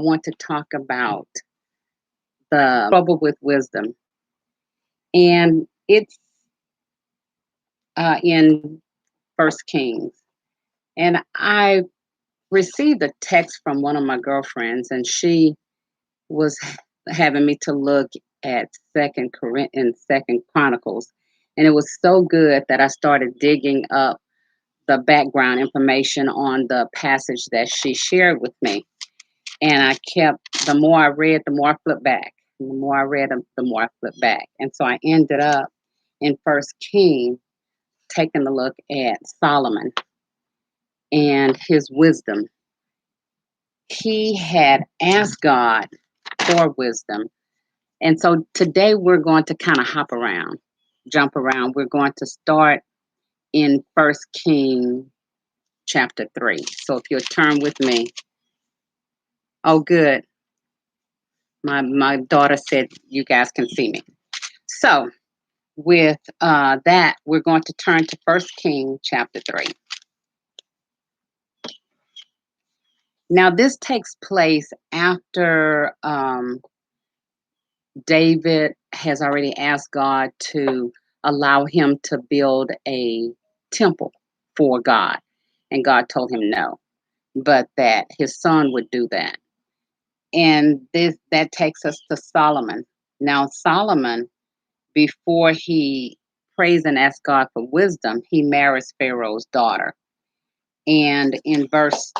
I want to talk about the trouble with wisdom. And it's in First Kings. And I received a text from one of my girlfriends, and she was having me to look at Second Chronicles. And it was so good that I started digging up the background information on the passage that she shared with me. And the more I read, the more I flipped back. And the more I read, the more I flipped back. And so I ended up in First King taking a look at Solomon and his wisdom. He had asked God for wisdom. And so today we're going to kind of jump around. We're going to start in First King chapter 3. So if you'll turn with me. Oh, good. My daughter said you guys can see me. So with that, we're going to turn to First King chapter 3. Now, this takes place after David has already asked God to allow him to build a temple for God. And God told him no, but that his son would do that. And that takes us to Solomon. Now, Solomon, before he prays and asks God for wisdom, he marries Pharaoh's daughter. And in verse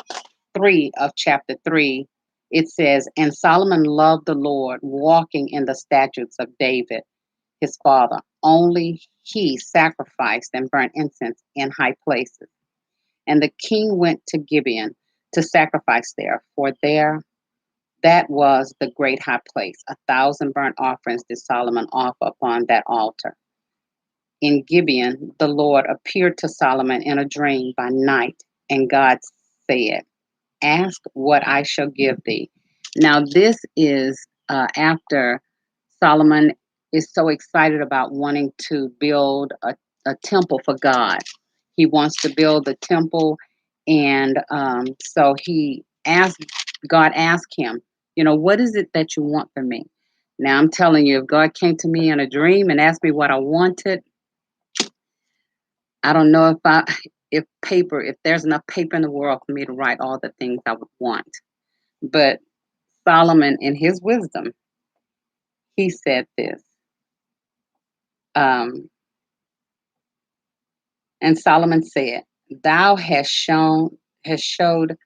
3 of chapter 3, it says, "And Solomon loved the Lord, walking in the statutes of David, his father. Only he sacrificed and burnt incense in high places. And the king went to Gibeon to sacrifice there, for there that was the great high place. 1,000 burnt offerings did Solomon offer upon that altar. In Gibeon, the Lord appeared to Solomon in a dream by night, and God said, 'Ask what I shall give thee.'" Now, this is after Solomon is so excited about wanting to build a temple for God. He wants to build the temple, and so God asked him, "What is it that you want from me?" Now, I'm telling you, if God came to me in a dream and asked me what I wanted, I don't know if there's enough paper in the world for me to write all the things I would want. But Solomon, in his wisdom, he said this. Um, and Solomon said, "Thou hast showed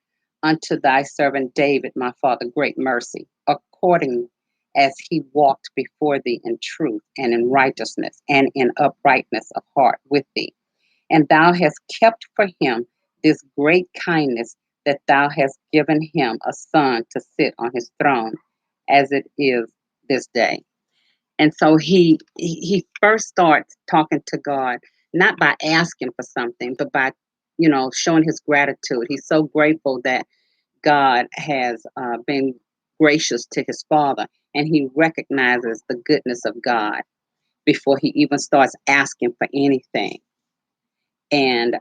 unto thy servant David, my father, great mercy, according as he walked before thee in truth and in righteousness and in uprightness of heart with thee. And thou hast kept for him this great kindness, that thou hast given him a son to sit on his throne, as it is this day." And so he first starts talking to God, not by asking for something, but by showing his gratitude. He's so grateful that God has been gracious to his father, and he recognizes the goodness of God before he even starts asking for anything. And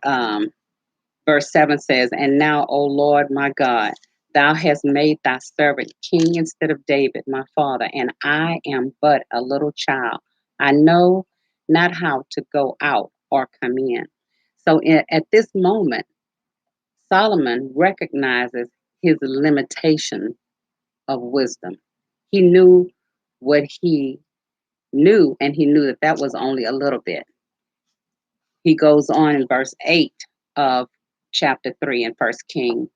verse 7 says, "And now, O Lord my God, thou hast made thy servant king instead of David, my father, and I am but a little child. I know not how to go out or come in." So at this moment, Solomon recognizes his limitation of wisdom. He knew what he knew, and he knew that that was only a little bit. He goes on in verse 8 of chapter 3 in First King,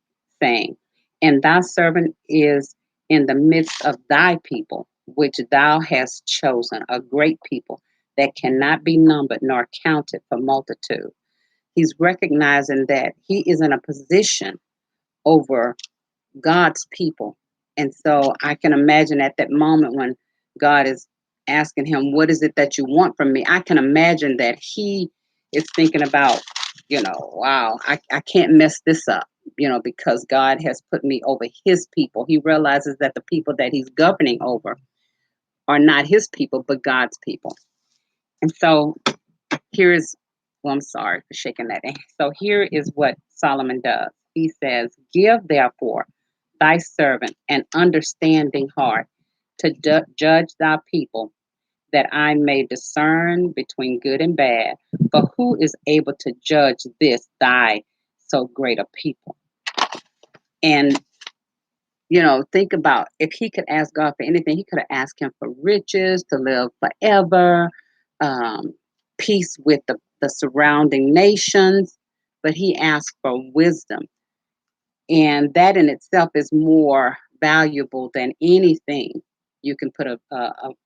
saying, "And thy servant is in the midst of thy people, which thou hast chosen, a great people that cannot be numbered nor counted for multitude." He's recognizing that he is in a position over God's people. And so I can imagine at that moment when God is asking him, "What is it that you want from me?" I can imagine that he is thinking about, wow, I can't mess this up, because God has put me over his people. He realizes that the people that he's governing over are not his people, but God's people. And so here is, well, I'm sorry for shaking that. So here is what Solomon does. He says, "Give therefore thy servant an understanding heart to judge thy people, that I may discern between good and bad. For who is able to judge this thy so great a people? And think about if he could ask God for anything, he could have asked him for riches, to live forever, um, peace with the surrounding nations, but he asked for wisdom. And that in itself is more valuable than anything you can put a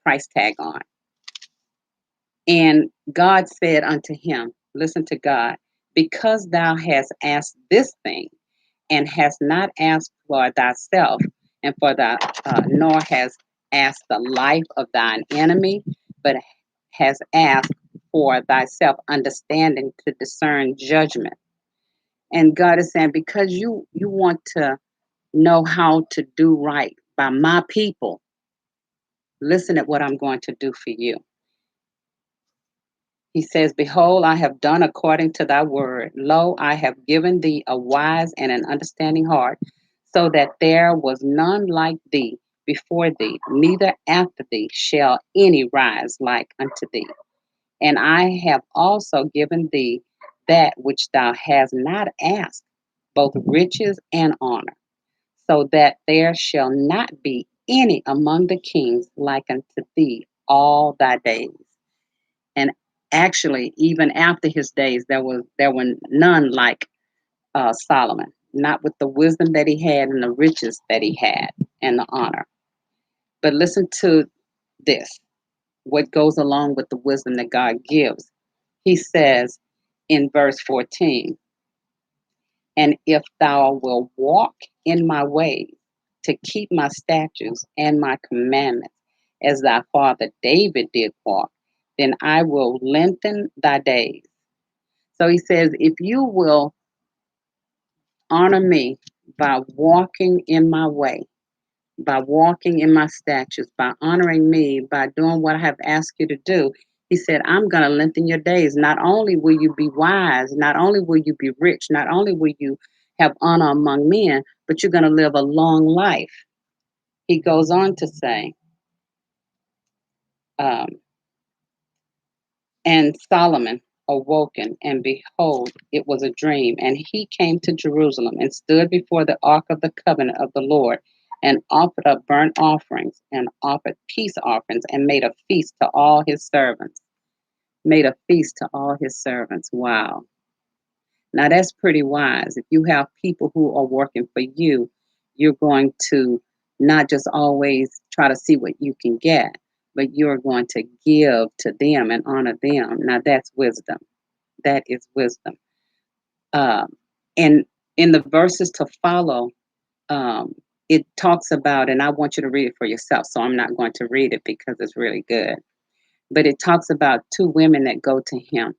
price tag on. And God said unto him, listen to God, because thou hast asked this thing, and hast not asked for thyself, and for thy nor has asked the life of thine enemy, but has asked for thyself understanding to discern judgment. And God is saying, because you want to know how to do right by my people, listen at what I'm going to do for you. He says, behold, I have done according to thy word. Lo, I have given thee a wise and an understanding heart, so that there was none like thee before thee, neither after thee shall any rise like unto thee. And I have also given thee that which thou hast not asked, both riches and honor, so that there shall not be any among the kings like unto thee all thy days. And actually, even after his days, there were none like Solomon, not with the wisdom that he had and the riches that he had and the honor. But listen to this, what goes along with the wisdom that God gives. He says in verse 14, and if thou wilt walk in my ways to keep my statutes and my commandments, as thy father David did walk, then I will lengthen thy days. So he says, if you will honor me by walking in my way, by walking in my statutes, by honoring me, by doing what I have asked you to do, he said, I'm going to lengthen your days. Not only will you be wise, not only will you be rich, not only will you have honor among men, but you're going to live a long life. He goes on to say, um, and Solomon awoken, and behold, it was a dream. And he came to Jerusalem and stood before the ark of the covenant of the Lord, and offered up burnt offerings and offered peace offerings, and made a feast to all his servants. Made a feast to all his servants. Wow. Now that's pretty wise. If you have people who are working for you, you're going to not just always try to see what you can get, but you're going to give to them and honor them. Now that's wisdom. That is wisdom. Um, and in the verses to follow, um, it talks about, and I want you to read it for yourself, so I'm not going to read it because it's really good. But it talks about two women that go to him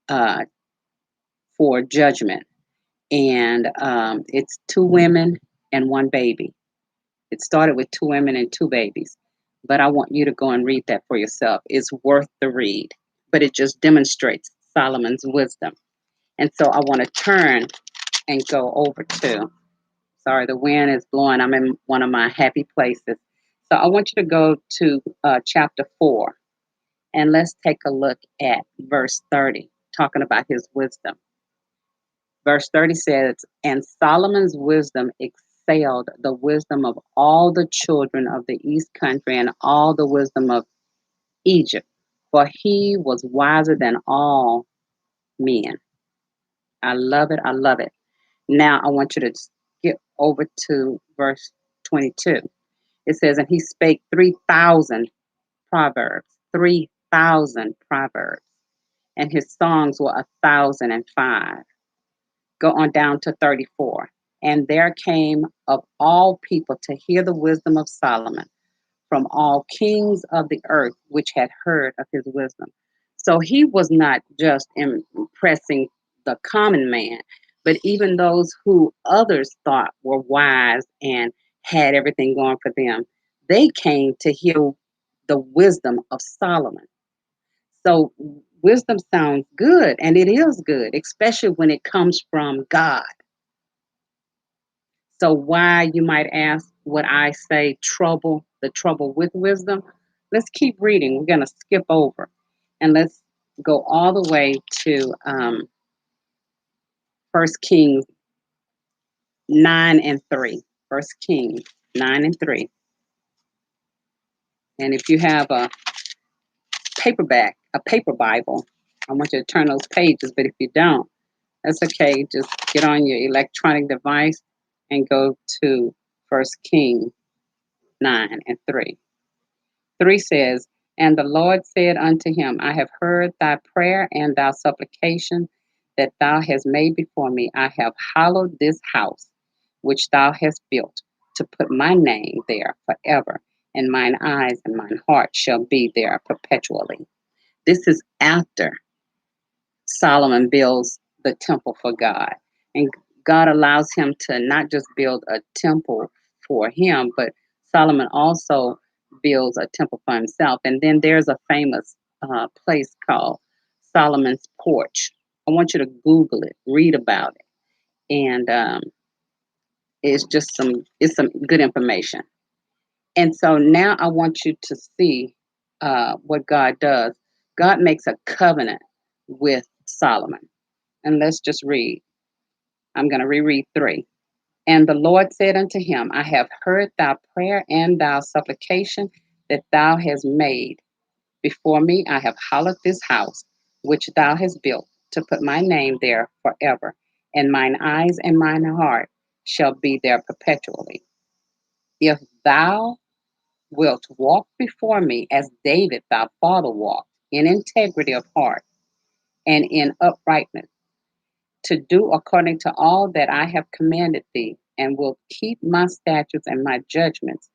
uh, for judgment. And it's two women and one baby. It started with two women and two babies. But I want you to go and read that for yourself. It's worth the read. But it just demonstrates Solomon's wisdom. And so I want to turn and go over to, sorry, the wind is blowing. I'm in one of my happy places. So I want you to go to chapter 4, and let's take a look at verse 30, talking about his wisdom. Verse 30 says, and Solomon's wisdom excelled the wisdom of all the children of the east country and all the wisdom of Egypt, for he was wiser than all men. I love it. I love it. Now I want you to skip over to verse 22. It says, and he spake 3,000 proverbs, 3,000 proverbs, and his songs were 1,005. Go on down to 34. And there came of all people to hear the wisdom of Solomon, from all kings of the earth, which had heard of his wisdom. So he was not just impressing the common man, but even those who others thought were wise and had everything going for them. They came to hear the wisdom of Solomon. So wisdom sounds good, and it is good, especially when it comes from God. So why, you might ask, would I say the trouble with wisdom? Let's keep reading. We're going to skip over and let's go all the way to 1 Kings 9 and 3. 1 Kings 9 and 3. And if you have a paper Bible, I want you to turn those pages. But if you don't, that's okay. Just get on your electronic device and go to 1 Kings 9 and 3. 3 says, And the Lord said unto him, I have heard thy prayer and thy supplication that thou hast made before me. I have hallowed this house which thou hast built, to put my name there forever, and mine eyes and mine heart shall be there perpetually. This is after Solomon builds the temple for God. And God allows him to not just build a temple for him, but Solomon also builds a temple for himself. And then there's a famous place called Solomon's Porch. I want you to Google it, read about it, and it's some good information. And so now I want you to see what God does. God makes a covenant with Solomon. And let's just read. I'm going to reread 3. And the Lord said unto him, I have heard thy prayer and thy supplication that thou hast made before me. I have hallowed this house which thou hast built, to put my name there forever, and mine eyes and mine heart shall be there perpetually. If thou wilt walk before me as David thy father walked, in integrity of heart and in uprightness, to do according to all that I have commanded thee, and will keep my statutes and my judgments.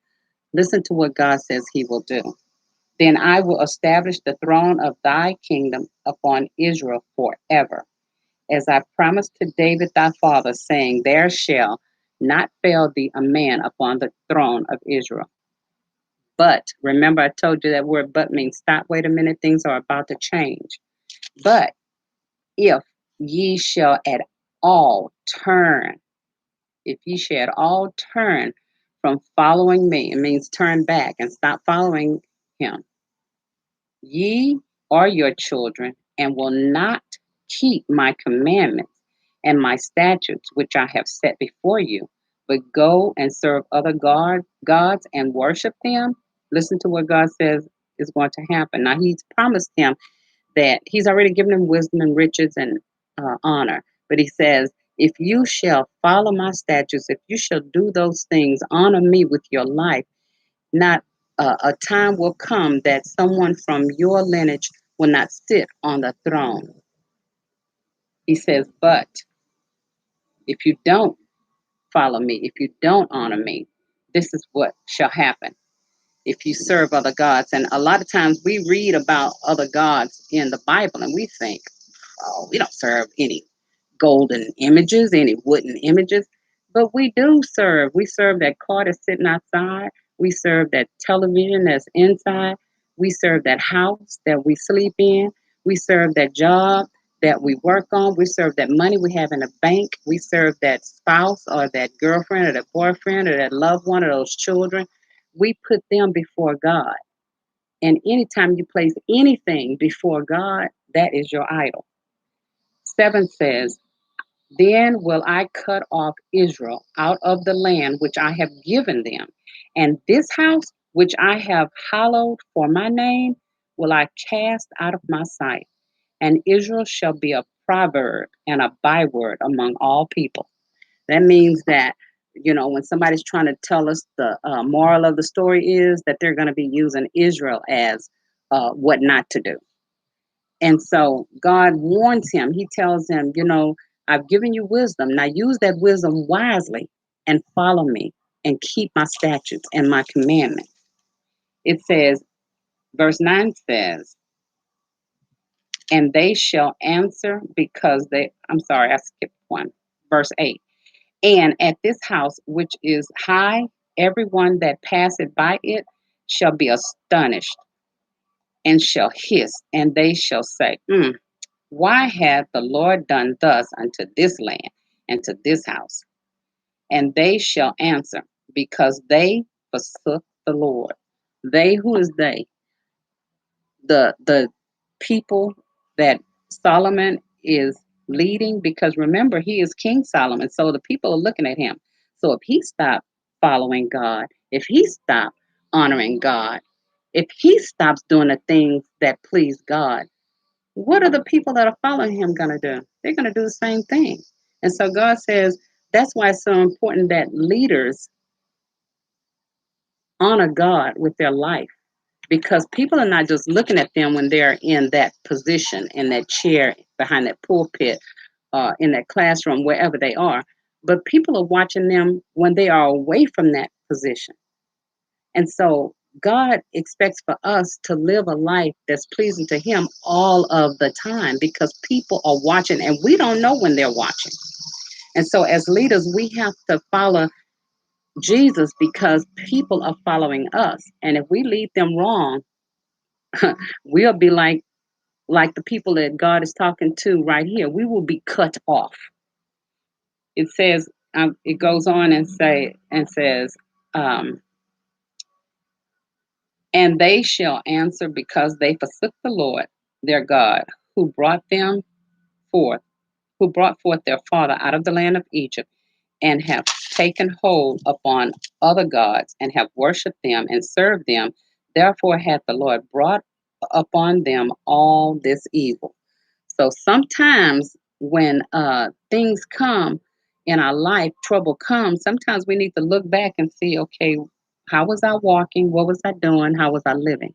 Listen to what God says he will do. Then I will establish the throne of thy kingdom upon Israel forever, as I promised to David thy father, saying, There shall not fail thee a man upon the throne of Israel. But remember, I told you that word but means stop, wait a minute, things are about to change. But if ye shall at all turn, if ye shall at all turn from following me, it means turn back and stop following him, ye or your children, and will not keep my commandments and my statutes which I have set before you, but go and serve other gods and worship them. Listen to what God says is going to happen. Now, he's promised him that he's already given him wisdom and riches and honor. But he says, if you shall follow my statutes, if you shall do those things, honor me with your life, not a time will come that someone from your lineage will not sit on the throne. He says, but if you don't follow me, if you don't honor me, this is what shall happen if you serve other gods. And a lot of times we read about other gods in the Bible and we think, oh, we don't serve any golden images, any wooden images, but we do serve. We serve that car that's sitting outside. We serve that television that's inside. We serve that house that we sleep in. We serve that job that we work on. We serve that money we have in the bank. We serve that spouse or that girlfriend or that boyfriend or that loved one or those children. We put them before God. And anytime you place anything before God, that is your idol. 7 says, Then will I cut off Israel out of the land which I have given them, and this house which I have hallowed for my name will I cast out of my sight, and Israel shall be a proverb and a byword among all people. That means that, when somebody's trying to tell us the moral of the story is that they're going to be using Israel as what not to do. And so God warns him. He tells him, I've given you wisdom. Now use that wisdom wisely and follow me and keep my statutes and my commandments. It says, verse 9 says, and they shall answer I'm sorry, I skipped one. Verse 8, and at this house which is high, everyone that passeth by it shall be astonished and shall hiss, and they shall say, Why hath the Lord done thus unto this land and to this house? and they shall answer, because they forsook the Lord. They, who is they? The people that Solomon is leading, because remember, he is King Solomon, so the people are looking at him. So if he stopped following God, if he stopped honoring God, if he stops doing the things that please God, what are the people that are following him going to do? They're going to do the same thing. And so God says that's why it's so important that leaders honor God with their life, because people are not just looking at them when they're in that position, in that chair, behind that pulpit, in that classroom, wherever they are, but people are watching them when they are away from that position. And so God expects for us to live a life that's pleasing to Him all of the time, because people are watching and we don't know when they're watching. And so, as leaders, we have to follow Jesus because people are following us. And if we lead them wrong, we'll be like the people that God is talking to right here. We will be cut off. It says, it goes on and says, um, and they shall answer, because they forsook the Lord their God, who brought them forth, who brought forth their father out of the land of Egypt, and have taken hold upon other gods, and have worshipped them and served them. Therefore hath the Lord brought upon them all this evil. So sometimes when things come in our life, trouble comes, sometimes we need to look back and see, okay, how was I walking? What was I doing? How was I living?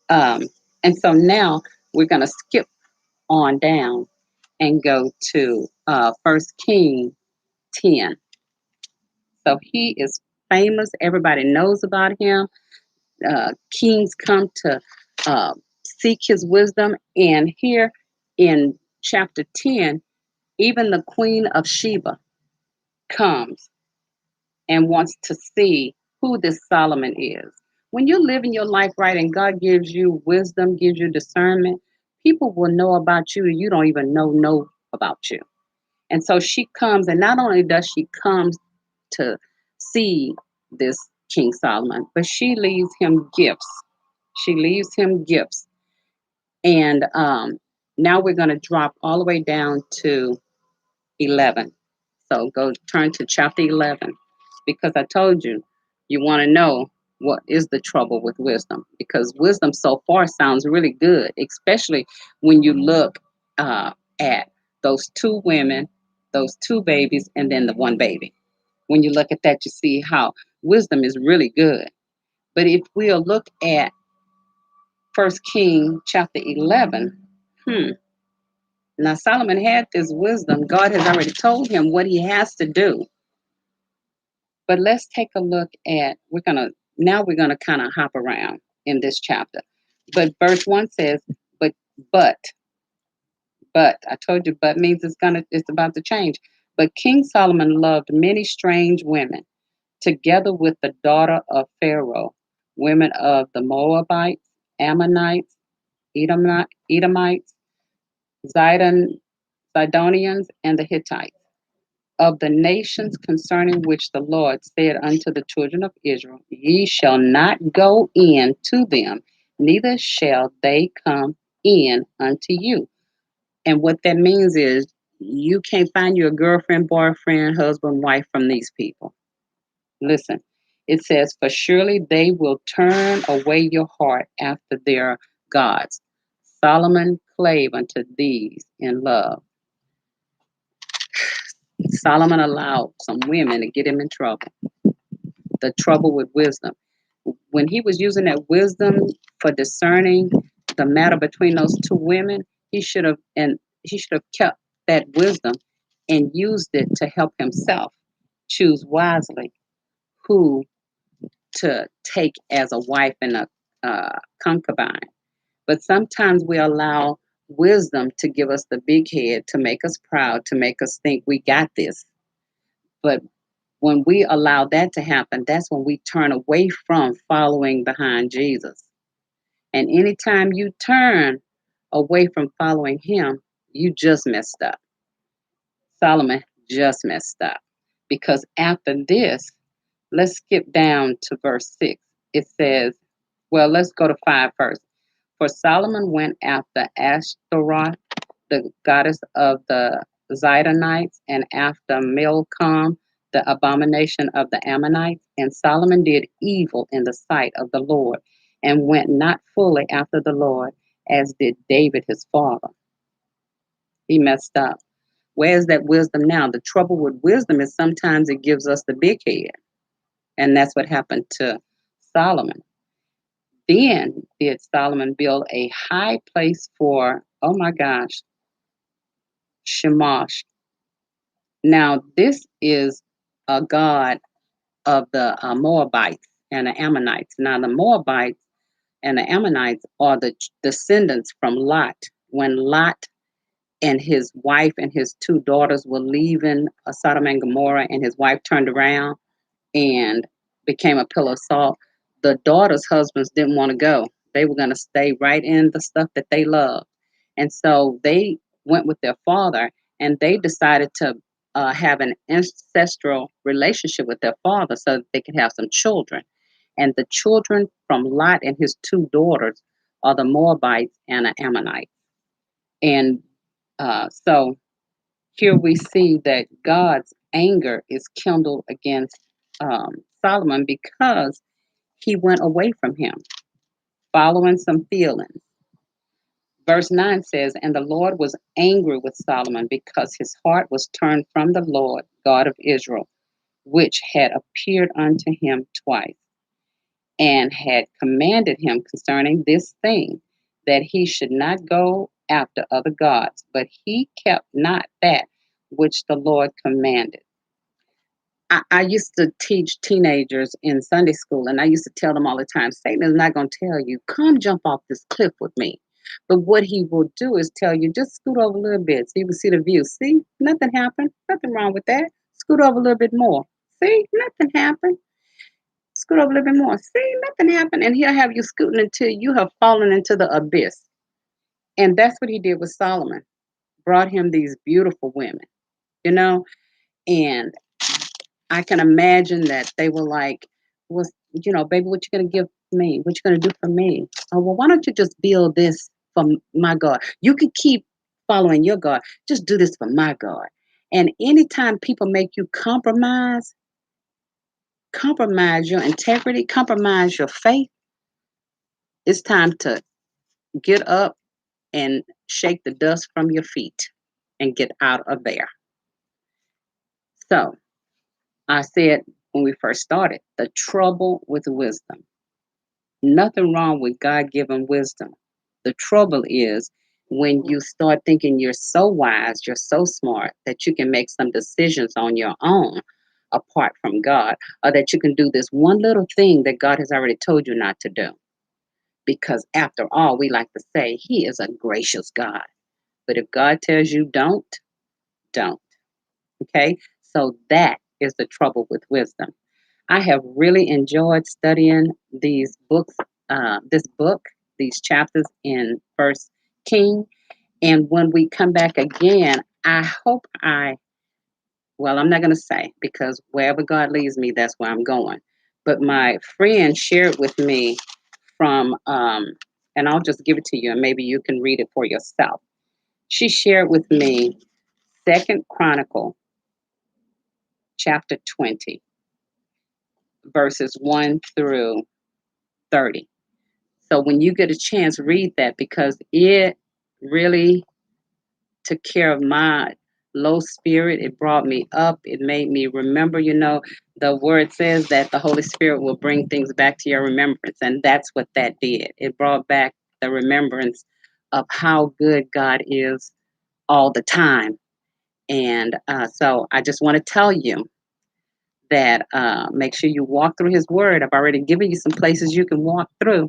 Um, and so now we're going to skip on down and go to 1 King 10. So he is famous. Everybody knows about him. Kings come to uh, seek his wisdom. And here in chapter 10, even the Queen of Sheba comes and wants to see who this Solomon is. When you're living your life right and God gives you wisdom, gives you discernment, people will know about you. You don't even know about you. And so she comes, and not only does she come to see this King Solomon, but she leaves him gifts. She leaves him gifts. And now we're going to drop all the way down to 11. So go turn to chapter 11, because I told you, you want to know what is the trouble with wisdom, because wisdom so far sounds really good, especially when you look at those two women, those two babies, and then the one baby. When you look at that, you see how wisdom is really good. But if we'll look at First King chapter 11, now Solomon had this wisdom. God has already told him what he has to do. But let's take a look at, we're gonna kind of hop around in this chapter. But verse 1 says, but but but I told you, but means it's about to change. But King Solomon loved many strange women, together with the daughter of Pharaoh, women of the Moabites, Ammonites, Edomites, Zidon, Zidonians, and the Hittites, of the nations concerning which the Lord said unto the children of Israel, Ye shall not go in to them, neither shall they come in unto you. And what that means is you can't find your girlfriend, boyfriend, husband, wife from these people. Listen, it says, For surely they will turn away your heart after their gods. Solomon clave unto these in love. Solomon allowed some women to get him in trouble. The trouble with wisdom. When he was using that wisdom for discerning the matter between those two women, he should have kept that wisdom and used it to help himself choose wisely who to take as a wife and a concubine. But sometimes we allow wisdom to give us the big head, to make us proud, to make us think we got this. But when we allow that to happen, that's when we turn away from following behind Jesus. And anytime you turn away from following him, you just messed up. Solomon just messed up. because after this, let's skip down to verse 6. It says, well, let's go to 5 first. For Solomon went after Ashtaroth, the goddess of the Zidonites, and after Milcom, the abomination of the Ammonites. And Solomon did evil in the sight of the Lord, and went not fully after the Lord, as did David his father. He messed up. Where's that wisdom now? The trouble with wisdom is sometimes it gives us the big head. And that's what happened to Solomon. Then did Solomon build a high place for, oh my gosh, Shamash. Now, this is a god of the Moabites and the Ammonites. Now, the Moabites and the Ammonites are the descendants from Lot. When Lot and his wife and his 2 daughters were leaving Sodom and Gomorrah, and his wife turned around and became a pillar of salt, the daughters' husbands didn't want to go. They were going to stay right in the stuff that they loved. And so they went with their father, and they decided to have an ancestral relationship with their father so that they could have some children. And the children from Lot and his 2 daughters are the Moabites and the Ammonites. And so here we see that God's anger is kindled against Solomon because he went away from him, following some feelings. Verse 9 says, and the Lord was angry with Solomon because his heart was turned from the Lord, God of Israel, which had appeared unto him twice, and had commanded him concerning this thing, that he should not go after other gods, but he kept not that which the Lord commanded. I used to teach teenagers in Sunday school, and I used to tell them all the time, Satan is not going to tell you, come jump off this cliff with me. But what he will do is tell you, just scoot over a little bit so you can see the view. See, nothing happened. Nothing wrong with that. Scoot over a little bit more. See, nothing happened. Scoot over a little bit more. See, nothing happened. And he'll have you scooting until you have fallen into the abyss. And that's what he did with Solomon. Brought him these beautiful women, you know, and I can imagine that they were like, "Was baby, what you gonna give me? What you gonna do for me? Oh, well, why don't you just build this for my God? You can keep following your God. Just do this for my God." And anytime people make you compromise your integrity, compromise your faith, it's time to get up and shake the dust from your feet and get out of there. So I said when we first started, the trouble with wisdom. Nothing wrong with God given wisdom. The trouble is when you start thinking you're so wise, you're so smart that you can make some decisions on your own apart from God, or that you can do this one little thing that God has already told you not to do. Because after all, we like to say He is a gracious God. But if God tells you don't. Okay? So that is the trouble with wisdom. I have really enjoyed studying this book, these chapters in First King. And when we come back again, well, I'm not going to say because wherever God leads me, that's where I'm going. But my friend shared with me from, and I'll just give it to you, and maybe you can read it for yourself. She shared with me Second Chronicle, chapter 20, verses 1 through 30. So when you get a chance, read that because it really took care of my low spirit. It brought me up. It made me remember, the word says that the Holy Spirit will bring things back to your remembrance. And that's what that did. It brought back the remembrance of how good God is all the time. And so I just want to tell you that make sure you walk through his word. I've already given you some places you can walk through.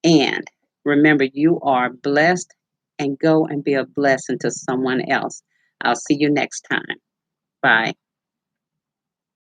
And remember, you are blessed, and go and be a blessing to someone else. I'll see you next time. Bye.